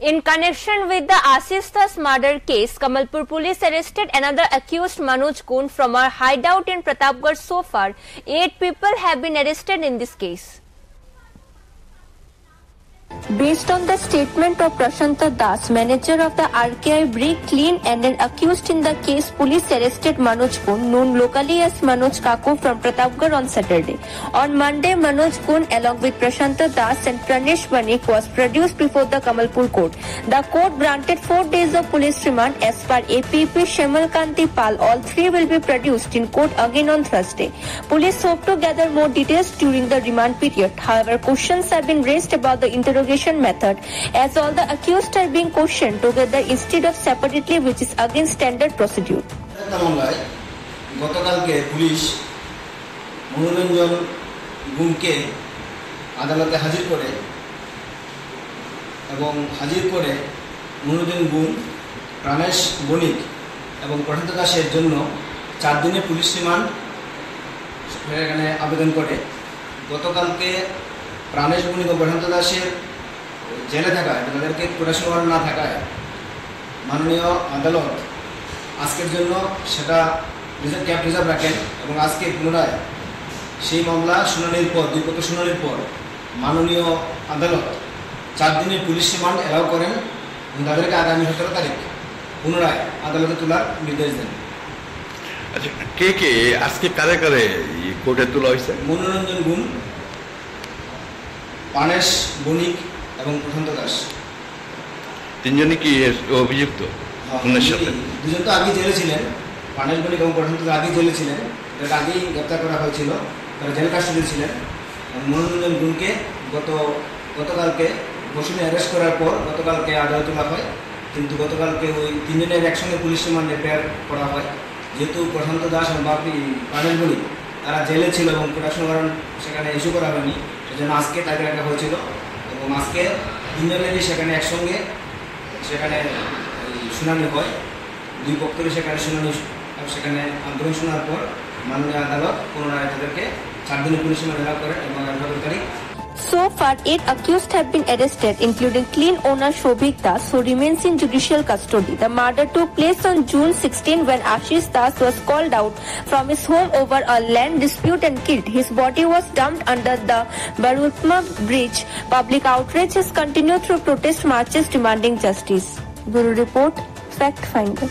In connection with the Ashish Das murder case, Kamalpur police arrested another accused Manoj Kun from a hideout in Pratapgarh. So far, 8 people have been arrested in this case. Based on the statement of Prashanta Das, manager of the RKI Brick Clean and an accused in the case, police arrested Manoj Kun, known locally as Manoj Kaku, from Pratapgarh on Saturday. On Monday, Manoj Kun along with Prashanta Das and Pranesh Banik was produced before the Kamalpur court. The court granted 4 days of police remand as per APP Shemal Kanti Pal. All 3 will be produced in court again on Thursday. Police hope to gather more details during the remand period. However, questions have been raised about the interrogation method, as all the accused are being questioned together instead of separately, which is against standard procedure. গতকালকে police মনোরঞ্জন গুণকে আদালতে হাজির করে মনোরঞ্জন গুণ, প্রাণেশ বণিক এবং প্রশান্ত দাসের জন্য 4 দিনের police remand এখানে আবেদন করে। গতকালকে প্রাণেশ বণিক ও প্রশান্ত দাসের জেলে থাকায়, তাদেরকে প্রোডাকশন ওয়ারেন্ট না থাকায় মাননীয় আদালত আজকের জন্য সেটা ক্যাপ রিজার্ভ রাখেন এবং আজকে পুনরায় সেই মামলা শুনানির পর, 2 পক্ষ শুনানির পর মাননীয় আদালত 4 দিনের পুলিশ রিমান্ড এলাও করেন এবং তাদেরকে আগামী 17 তারিখ পুনরায় আদালতে তোলার নির্দেশ দেন। আচ্ছা, কে কে আজকে কারে কারে কোর্টে তোলা হয়েছে? মনোরঞ্জন গুণ, প্রাণেশ বণিক এবং প্রশান্ত দাস। 3 জনই কি অভিযুক্ত? দুজন তো আগে জেলে ছিলেন, প্রাণেশ বণিক এবং প্রশান্ত দাস আগে জেলে ছিলেন, তাদের আগেই গ্রেপ্তার করা হয়েছিল, তারা জেল কাস্টডি ছিলেন। মনোরঞ্জন গুণকে গতকালকে বসুনে অ্যারেস্ট করার পর গতকালকে আদালতে তোলা হয়, কিন্তু গতকালকে ওই 3 জনের একসঙ্গে পুলিশ রিমান্ডে প্রেয়ার করা হয়। যেহেতু প্রশান্ত দাস এবং প্রাণেশ বণিক তারা জেলে ছিল এবং প্রোডাকশন ওয়ারেন্ট সেখানে ইস্যু করা হয়নি, সেজন্য আজকে তাকে রাখা হয়েছিল এবং আজকে 3 জনেরই সেখানে একসঙ্গে শুনানি হয়। 2 পক্ষেরই সেখানে আন্দোলন শোনার পর মাননীয় আদালত পুনরায় তাদেরকে 4 দিনের পুলিশ রিমান্ড এলাও করেন এবং 18 তারিখ। So far, 8 accused have been arrested, including clean owner Shobhik Das, who remains in judicial custody. The murder took place on June 16 when Ashish Das was called out from his home over a land dispute and killed. His body was dumped under the Barutma bridge. Public outrage has continued through protest marches demanding justice. Bureau Report, Fact Finder.